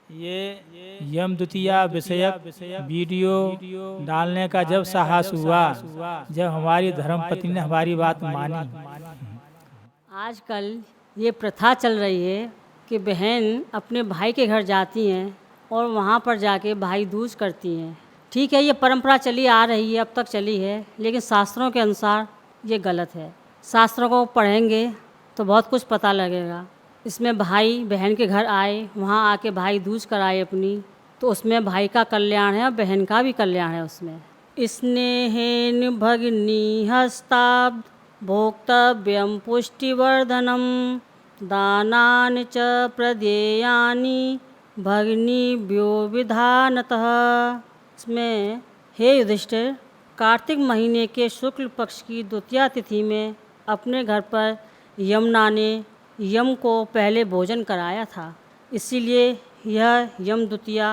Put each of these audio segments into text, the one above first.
ये यम द्वितीया विषयक वीडियो डालने का जब साहस हुआ, जब हमारी धर्मपत्नी ने हमारी बात मानी। आजकल ये प्रथा चल रही है कि बहन अपने भाई के घर जाती हैं और वहाँ पर जाके भाई दूज करती हैं। ठीक है, ये परंपरा चली आ रही है, अब तक चली है, लेकिन शास्त्रों के अनुसार ये गलत है। शास्त्रों को पढ़ेंगे तो बहुत कुछ पता लगेगा। इसमें भाई बहन के घर आए, वहाँ आके भाई दूज कराए अपनी, तो उसमें भाई का कल्याण है और बहन का भी कल्याण है। उसमें स्नेहेन भगिनी हस्ताब्द भोक्तव्यम पुष्टिवर्धनम दानानि च प्रदेयानि भगिनीभ्यो विधानतः। इसमें हे युधिष्ठिर, कार्तिक महीने के शुक्ल पक्ष की द्वितीया तिथि में अपने घर पर यमुना ने यम को पहले भोजन कराया था, इसीलिए यह यम द्वितीया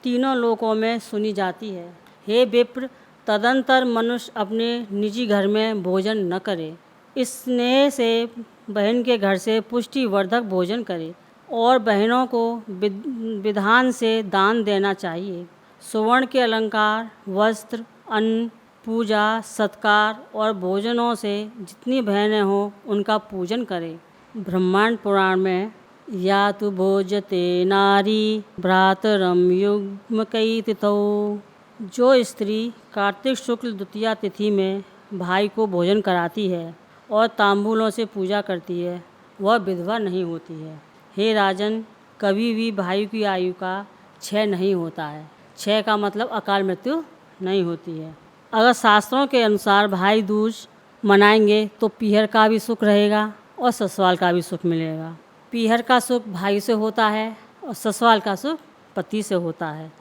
तीनों लोकों में सुनी जाती है। हे विप्र, तदंतर मनुष्य अपने निजी घर में भोजन न करे, इस स्नेह से बहन के घर से पुष्टिवर्धक भोजन करे और बहनों को विधान से दान देना चाहिए। सुवर्ण के अलंकार, वस्त्र, अन्न, पूजा, सत्कार और भोजनों से जितनी बहनें हों उनका पूजन करें। ब्रह्मांड पुराण में या तो भोजते नारी भ्रातरम युग्मकई तिथौ, जो स्त्री कार्तिक शुक्ल द्वितीया तिथि में भाई को भोजन कराती है और तांबूलों से पूजा करती है, वह विधवा नहीं होती है। हे राजन, कभी भी भाई की आयु का क्षय नहीं होता है। क्षय का मतलब अकाल मृत्यु नहीं होती है। अगर शास्त्रों के अनुसार भाई दूज मनाएंगे तो पीहर का भी सुख रहेगा और ससुराल का भी सुख मिलेगा। पीहर का सुख भाई से होता है और ससुराल का सुख पति से होता है।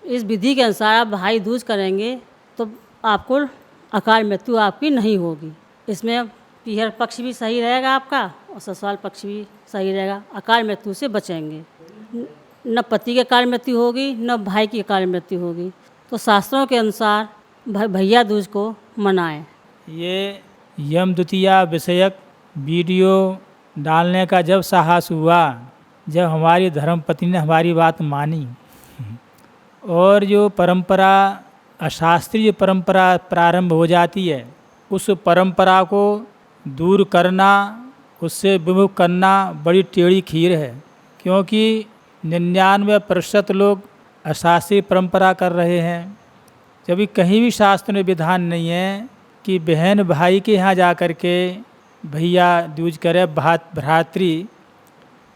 इस विधि के अनुसार आप भाई दूज करेंगे तो आपको अकाल मृत्यु आपकी नहीं होगी। इसमें पीहर पक्ष भी सही रहेगा आपका और ससुराल पक्ष भी सही रहेगा। अकाल मृत्यु से बचेंगे, न पति की अकाल मृत्यु होगी न भाई की अकाल मृत्यु होगी। तो शास्त्रों के अनुसार भैया दूज को मनाएं। ये यम द्वितीया विषयक वीडियो डालने का जब साहस हुआ, जब हमारी धर्मपत्नी ने हमारी बात मानी और जो परंपरा अशास्त्रीय परंपरा प्रारंभ हो जाती है, उस परंपरा को दूर करना, उससे विमुख करना बड़ी टेढ़ी खीर है। क्योंकि 99% लोग अशास्त्रीय परंपरा कर रहे हैं। जब कहीं भी शास्त्र में विधान नहीं है कि बहन भाई के यहाँ जा कर के भैया दूज करे, भ्रातृ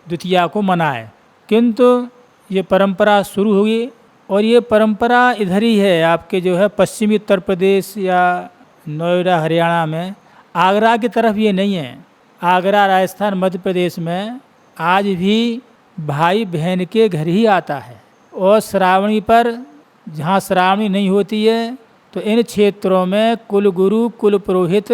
द्वितीया को मनाए, किंतु ये परंपरा शुरू हुई और ये परंपरा इधर ही है, आपके जो है पश्चिमी उत्तर प्रदेश या नोएडा हरियाणा में। आगरा की तरफ ये नहीं है। आगरा, राजस्थान, मध्य प्रदेश में आज भी भाई बहन के घर ही आता है। और श्रावणी पर जहाँ श्रावणी नहीं होती है तो इन क्षेत्रों में कुल गुरु कुल पुरोहित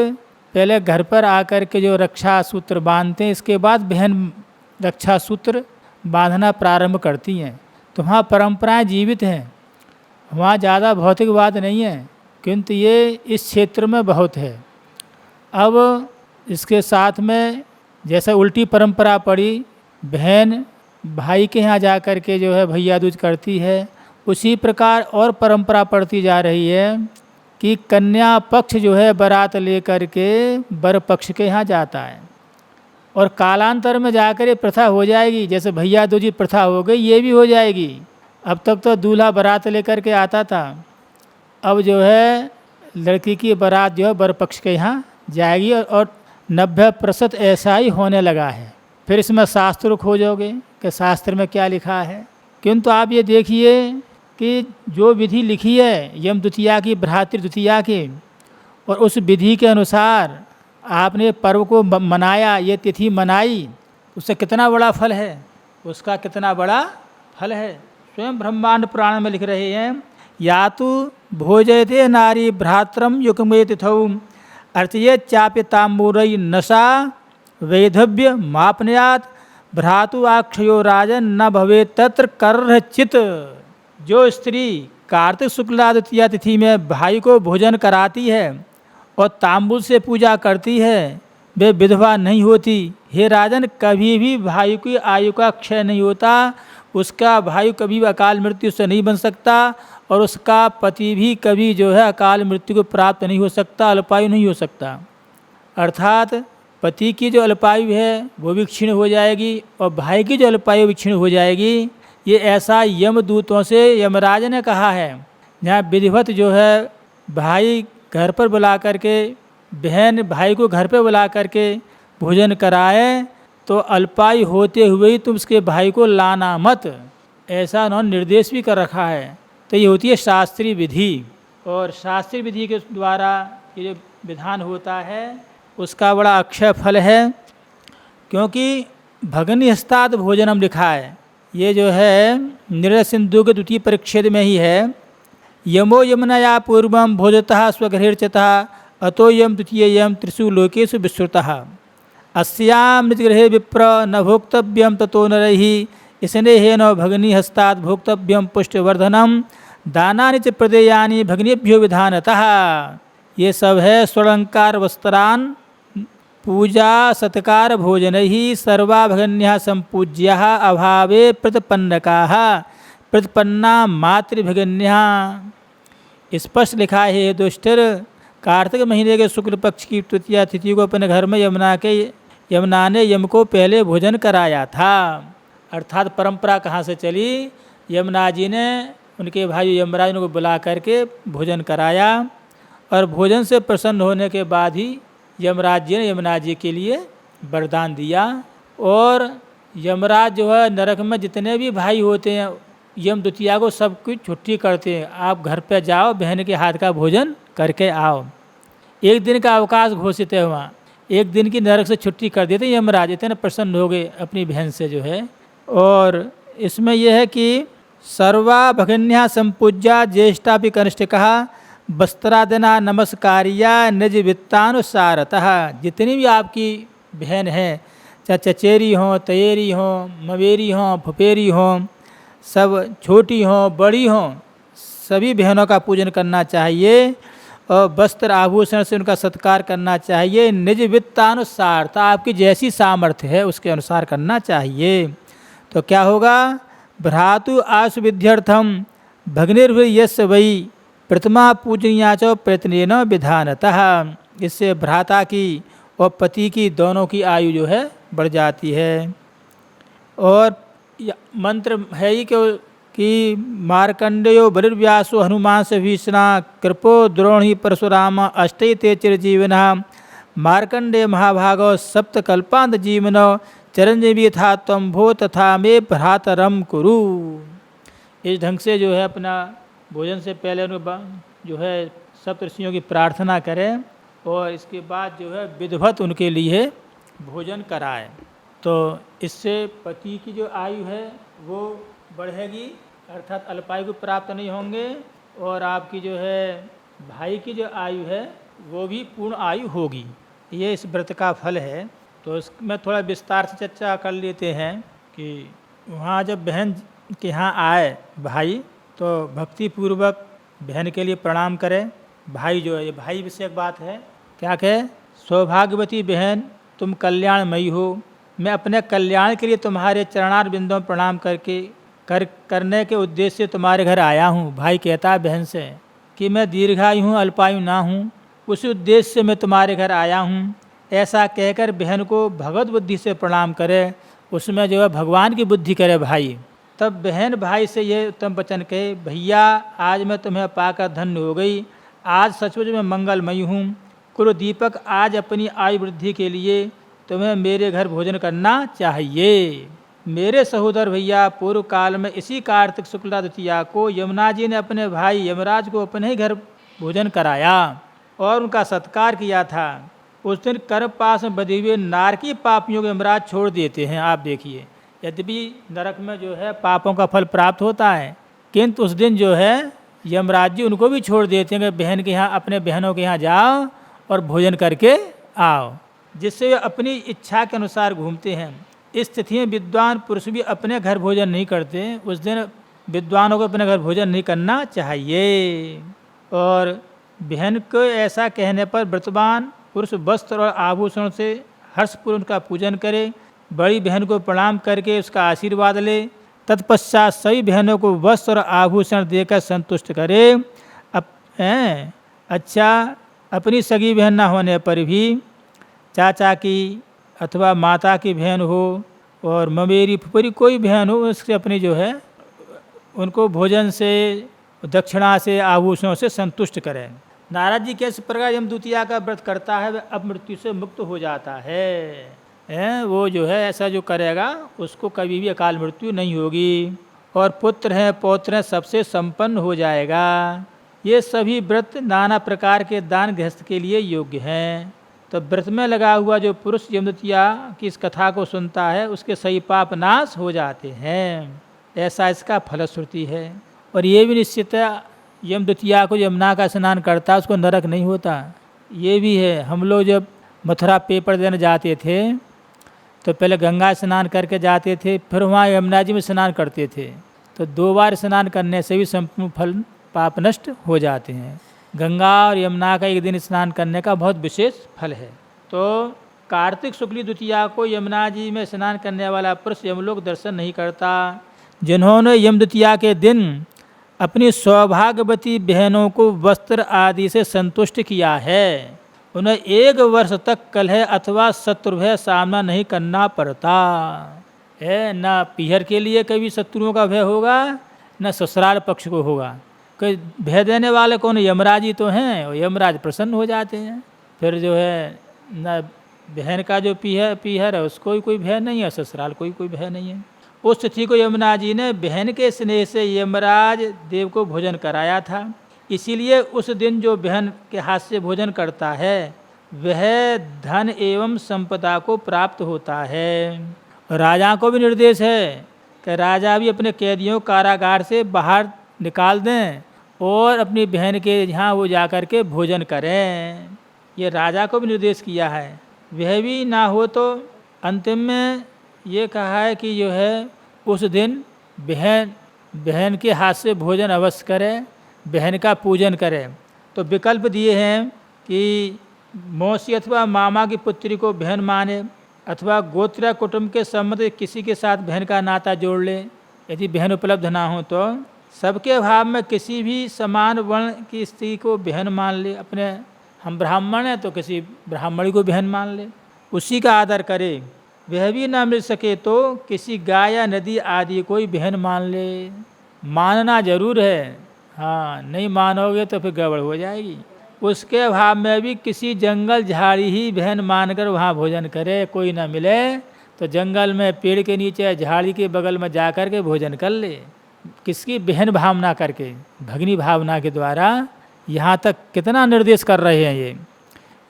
पहले घर पर आकर के जो रक्षा सूत्र बांधते हैं, इसके बाद बहन रक्षा सूत्र बांधना प्रारंभ करती हैं। तो वहाँ परंपराएं जीवित हैं, वहाँ ज़्यादा भौतिकवाद नहीं है, किंतु ये इस क्षेत्र में बहुत है। अब इसके साथ में जैसे उल्टी परंपरा पड़ी, बहन भाई के यहाँ जा कर के जो है भैया दूज करती है, उसी प्रकार और परंपरा पड़ती जा रही है कि कन्या पक्ष जो है बारात लेकर के वर पक्ष के यहाँ जाता है और कालांतर में जाकर ये प्रथा हो जाएगी। जैसे भैया दूज प्रथा हो गई, ये भी हो जाएगी। अब तक तो दूल्हा बारात लेकर के आता था, अब जो है लड़की की बारात जो है वर पक्ष के यहाँ जाएगी और 90% ऐसा ही होने लगा है। फिर इसमें शास्त्र खोजोगे कि शास्त्र में क्या लिखा है, किंतु आप ये देखिए कि जो विधि लिखी है यम द्वितीया की, भ्रातृ द्वितीया की, और उस विधि के अनुसार आपने पर्व को मनाया, ये तिथि मनाई, उससे कितना बड़ा फल है, उसका कितना बड़ा फल है। स्वयं ब्रह्मांड पुराण में लिख रहे हैं, या तो भोजयते नारी भ्रातरम युग्मे तिथौ अर्चयेत चापि ताम्बूरै नशा वैधव्य मापनयात भ्रातु आक्षयो राजन न भवे तत्र कर्चित। जो स्त्री कार्तिक शुक्ला द्वितीया तिथि में भाई को भोजन कराती है और तांबूल से पूजा करती है, वे विधवा नहीं होती। हे राजन, कभी भी भाई की आयु का क्षय नहीं होता, उसका भाई कभी भी अकाल मृत्यु से नहीं बन सकता और उसका पति भी कभी जो है अकाल मृत्यु को प्राप्त नहीं हो सकता, अल्पायु नहीं हो सकता। अर्थात पति की जो अल्पायु है वो भी क्षीण हो जाएगी और भाई की जो अल्पायु भी क्षीण हो जाएगी। ये ऐसा यमदूतों से यमराज ने कहा है। जहाँ विधिवत जो है भाई घर पर बुला करके, बहन भाई को घर पर बुला करके भोजन कराए तो अल्पायु होते हुए ही तुम उसके भाई को लाना मत, ऐसा उन्होंने निर्देश भी कर रखा है। तो ये होती है शास्त्रीय विधि, और शास्त्रीय विधि के द्वारा ये जो विधान होता है उसका बड़ा अक्षय फल है। क्योंकि भगनी हस्ताद भोजनम लिखा है, ये जो है निर्णय सिंधु के द्वितीय परिच्छेद में ही है। यमो यमुनया पूर्वम भोजतः स्वगृहर्चतः अतो यम द्वितीय यम त्रिषु लोकेषु विश्रुतः अस्याम निजगृहे विप्र न भोक्तव्यम ततो नरहि स्नेहेन भगनी हस्तात् भोक्तव्यम पुष्टवर्धनम दानानि च प्रदेयानि भगनेभ्यो विधानतः। ये सब है स्वलंकार वस्त्रान पूजा सत्कार भोजन ही सर्वा भगन्या संपूज्या अभावे प्रतिपन्नकाः प्रतिपन्ना मातृभगन्या। स्पष्ट लिखा है दुष्टर कार्तिक महीने के शुक्ल पक्ष की तृतीया तिथि को अपने घर में यमुना ने यम को पहले भोजन कराया था। अर्थात परंपरा कहाँ से चली, यमुना जी ने उनके भाई यमराज को बुला करके भोजन कराया और भोजन से प्रसन्न होने के बाद ही यमराज जी ने यमुना जी के लिए वरदान दिया। और यमराज जो है नरक में जितने भी भाई होते हैं यम द्वितीया को सब कुछ छुट्टी करते हैं, आप घर पे जाओ बहन के हाथ का भोजन करके आओ। एक दिन का अवकाश घोषित है वहाँ, एक दिन की नरक से छुट्टी कर देते हैं यमराज, इतने प्रसन्न हो गए अपनी बहन से जो है। और इसमें यह है कि सर्वा भगन्या संपूज्या ज्येष्ठा भी कनिष्ठिका वस्त्रादना नमस्कारिया निज वित्तानुसारतः। जितनी भी आपकी बहन हैं, चाहे चचेरी हों, तयेरी हों, मवेरी हों, फुफेरी हों, सब छोटी हों बड़ी हों, सभी बहनों का पूजन करना चाहिए और वस्त्र आभूषण से उनका सत्कार करना चाहिए। निज वित्तानुसार, तो आपकी जैसी सामर्थ्य है उसके अनुसार करना चाहिए। तो क्या होगा, भ्रातु आशु विद्यार्थम भग्निर्भयस वही प्रथमा पूजनीया च प्रयत्न विधानतः। इससे भ्राता की और पति की दोनों की आयु जो है बढ़ जाती है। और मंत्र है ही कि मार्कंडेयो बलिर्व्यासो हनुमान से भीषणा कृपो द्रोणी परशुराम अष्टै ते चिरजीवना मार्कंडे महाभागो सप्तकल्पांत जीवनो चिरंजीवी था त्वं भो तथा मे भ्रातरम कुरु। इस ढंग से जो है अपना भोजन से पहले जो है सप्त ऋषियों की प्रार्थना करें और इसके बाद जो है विधिवत उनके लिए भोजन कराएं। तो इससे पति की जो आयु है वो बढ़ेगी, अर्थात अल्पायु को प्राप्त नहीं होंगे, और आपकी जो है भाई की जो आयु है वो भी पूर्ण आयु होगी। ये इस व्रत का फल है। तो इसमें थोड़ा विस्तार से चर्चा कर लेते हैं कि वहाँ जब बहन के यहाँ आए भाई तो भक्ति पूर्वक बहन के लिए प्रणाम करें। भाई जो है ये भाई विषयक बात है। क्या कहे, सौभाग्यवती बहन तुम कल्याणमयी हो, मैं अपने कल्याण के लिए तुम्हारे चरणार बिंदों में प्रणाम करने के उद्देश्य से तुम्हारे घर आया हूँ। भाई कहता है बहन से कि मैं दीर्घायु हूँ, अल्पायु ना हूँ, उसी उद्देश्य से मैं तुम्हारे घर आया हूँ। ऐसा कहकर बहन को भगवत बुद्धि से प्रणाम करे, उसमें जो है भगवान की बुद्धि करे भाई। तब बहन भाई से ये उत्तम वचन कहे, भैया आज मैं तुम्हें पाकर धन्य हो गई, आज सचमुच में मंगलमयी हूँ। कुल दीपक आज अपनी आयु वृद्धि के लिए तुम्हें मेरे घर भोजन करना चाहिए। मेरे सहोदर भैया पूर्व काल में इसी कार्तिक शुक्ला द्वितीया को यमुना जी ने अपने भाई यमराज को अपने ही घर भोजन कराया और उनका सत्कार किया था। उस दिन कर्म पास में बधे हुए नारकी पापियों को यमराज छोड़ देते हैं। आप देखिए, यद्यपि नरक में जो है पापों का फल प्राप्त होता है, किंतु उस दिन जो है यमराज जी उनको भी छोड़ देते हैं कि बहन के यहाँ, अपने बहनों के यहाँ जाओ और भोजन करके आओ, जिससे वे अपनी इच्छा के अनुसार घूमते हैं। इस स्थिति में विद्वान पुरुष भी अपने घर भोजन नहीं करते। उस दिन विद्वानों को अपने घर भोजन नहीं करना चाहिए। और बहन को ऐसा कहने पर व्रतवान पुरुष वस्त्र और आभूषण से हर्षपूर्ण उनका पूजन करे, बड़ी बहन को प्रणाम करके उसका आशीर्वाद ले, तत्पश्चात सभी बहनों को वस्त्र और आभूषण देकर संतुष्ट करे। अच्छा, अपनी सगी बहन ना होने पर भी चाचा की अथवा माता की बहन हो और ममेरी फुफरी कोई बहन हो, उससे अपनी जो है उनको भोजन से, दक्षिणा से, आभूषणों से संतुष्ट करें। नारद जी किस प्रकार यमद्वितीया का व्रत करता है वह अब मृत्यु से मुक्त हो जाता है। वो जो है ऐसा जो करेगा उसको कभी भी अकाल मृत्यु नहीं होगी और पुत्र हैं पौत्र हैं सबसे संपन्न हो जाएगा। ये सभी व्रत नाना प्रकार के दान गृहस्थ के लिए योग्य हैं। तो व्रत में लगा हुआ जो पुरुष यमद्वितीया की इस कथा को सुनता है उसके सही पाप नाश हो जाते हैं, ऐसा इसका फलश्रुति है। और ये भी निश्चित है यमद्वितीया को यमुना का स्नान करता उसको नरक नहीं होता। ये भी है, हम लोग जब मथुरा पेपर देने जाते थे तो पहले गंगा स्नान करके जाते थे, फिर वहाँ यमुना जी में स्नान करते थे। तो 2 बार स्नान करने से भी संपूर्ण फल पाप नष्ट हो जाते हैं। गंगा और यमुना का एक दिन स्नान करने का बहुत विशेष फल है। तो कार्तिक शुक्ल द्वितीया को यमुना जी में स्नान करने वाला पुरुष यमलोक दर्शन नहीं करता। जिन्होंने यमद्वितीया के दिन अपनी सौभाग्यवती बहनों को वस्त्र आदि से संतुष्ट किया है उन्हें 1 वर्ष तक कलह अथवा शत्रु भय सामना नहीं करना पड़ता है। न पीहर के लिए कभी शत्रुओं का भय होगा न ससुराल पक्ष को होगा। कोई भय देने वाले कौन, यमराज ही तो हैं और यमराज प्रसन्न हो जाते हैं। फिर जो है न बहन का जो पीहर है उसको कोई भय नहीं है, ससुराल कोई भय नहीं है। उस तिथि को यमुना जी ने बहन के स्नेह से यमराज देव को भोजन कराया था। इसीलिए उस दिन जो बहन के हाथ से भोजन करता है वह धन एवं संपदा को प्राप्त होता है। राजा को भी निर्देश है कि राजा भी अपने कैदियों कारागार से बाहर निकाल दें और अपनी बहन के यहाँ वो जाकर के भोजन करें। ये राजा को भी निर्देश किया है। वह भी ना हो तो अंतिम में ये कहा है कि जो है उस दिन बहन के हाथ से भोजन अवश्य करें, बहन का पूजन करें। तो विकल्प दिए हैं कि मौसी अथवा मामा की पुत्री को बहन माने अथवा गोत्र या कुटुंब के संबंध किसी के साथ बहन का नाता जोड़ ले। यदि बहन उपलब्ध ना हो तो सबके अभाव में किसी भी समान वर्ण की स्त्री को बहन मान ले। अपने हम ब्राह्मण हैं तो किसी ब्राह्मणी को बहन मान ले, उसी का आदर करे। वह भी ना मिल सके तो किसी गाय या नदी आदि कोई बहन मान ले। मानना जरूर है, हाँ, नहीं मानोगे तो फिर गड़बड़ हो जाएगी। उसके अभाव में भी किसी जंगल झाड़ी ही बहन मानकर वहाँ भोजन करे। कोई ना मिले तो जंगल में पेड़ के नीचे झाड़ी के बगल में जा कर के भोजन कर ले। किसकी बहन भावना करके, भगनी भावना के द्वारा। यहाँ तक कितना निर्देश कर रहे हैं ये।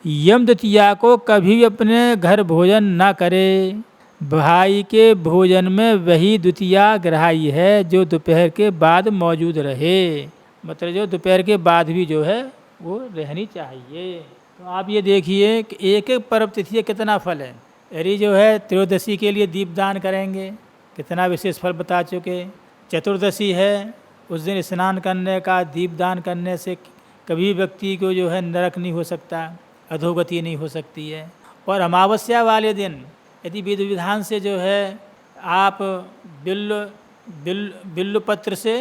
यमद्वितीया को कभी भी अपने घर भोजन ना करे। भाई के भोजन में वही द्वितीया ग्राह्य है जो दोपहर के बाद मौजूद रहे। मतलब जो दोपहर के बाद भी जो है वो रहनी चाहिए। तो आप ये देखिए कि एक एक पर्व तिथि कितना फल है। यदि जो है त्रयोदशी के लिए दीपदान करेंगे, कितना विशेष फल बता चुके। चतुर्दशी है, उस दिन स्नान करने का, दीपदान करने से कभी व्यक्ति को जो है नरक नहीं हो सकता, अधोगति नहीं हो सकती है। और अमावस्या वाले दिन यदि विधि विधान से जो है आप बिल्व पत्र से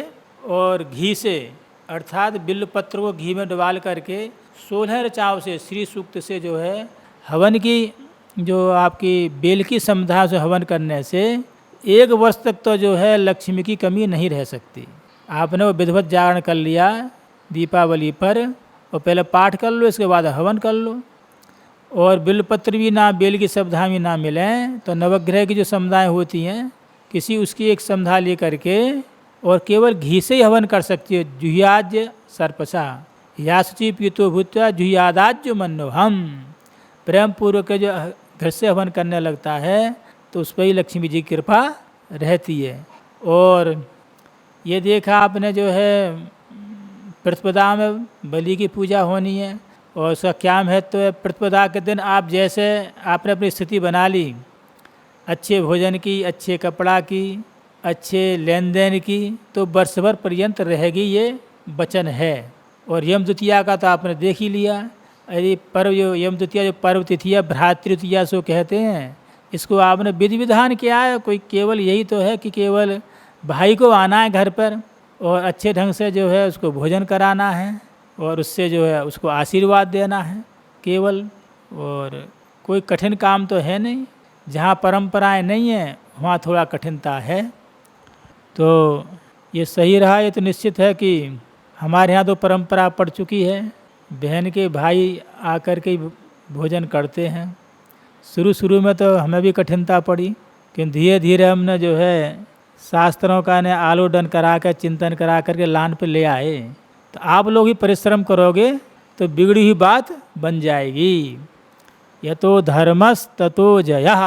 और घी से, अर्थात बिल्व पत्र को घी में डुबाल करके 16 ऋचाओं से श्री सूक्त से जो है हवन की, जो आपकी बेल की समुदाय से हवन करने से 1 वर्ष तक तो जो है लक्ष्मी की कमी नहीं रह सकती। आपने वो विधिवत जागरण कर लिया दीपावली पर और पहले पाठ कर लो, इसके बाद हवन कर लो। और बिल्वपत्र भी ना, बेल की समुदाय भी ना मिलें तो नवग्रह की जो समुदाय होती हैं किसी उसकी एक समुदाय ले करके और केवल घी से ही हवन कर सकती है। जुह्याज्य सर्पसा या शुचि पीतो भूत्वा जुह्यादाज्य मनो हम। प्रेम पूर्वक जो घर से हवन करने लगता है तो उस पर ही लक्ष्मी जी की कृपा रहती है। और ये देखा आपने जो है प्रतिपदा में बलि की पूजा होनी है और उसका क्या महत्व है। प्रतिपदा के दिन आप जैसे आपने अपनी स्थिति बना ली, अच्छे भोजन की, अच्छे कपड़ा की, अच्छे लेन देन की, तो वर्ष भर पर्यंत रहेगी, ये वचन है। और यम द्वितीया का तो आपने देख ही लिया। यदि पर्व जो यम द्वितीया जो पर्व तिथि है भ्रातृतीया सो कहते हैं, इसको आपने विधि विधान किया है। कोई केवल यही तो है कि केवल भाई को आना है घर पर और अच्छे ढंग से जो है उसको भोजन कराना है और उससे जो है उसको आशीर्वाद देना है केवल। और कोई कठिन काम तो है नहीं। जहाँ परंपराएं नहीं हैं वहाँ थोड़ा कठिनता है। तो ये सही रहा। ये तो निश्चित है कि हमारे यहाँ तो परंपरा पड़ चुकी है, बहन के भाई आकर के भोजन करते हैं। शुरू में तो हमें भी कठिनता पड़ी, किंतु धीरे धीरे हमने जो है शास्त्रों का ने आलोडन करा कर चिंतन करा करके लान पे ले आए। तो आप लोग ही परिश्रम करोगे तो बिगड़ी हुई बात बन जाएगी। यतो धर्मस ततो जयः।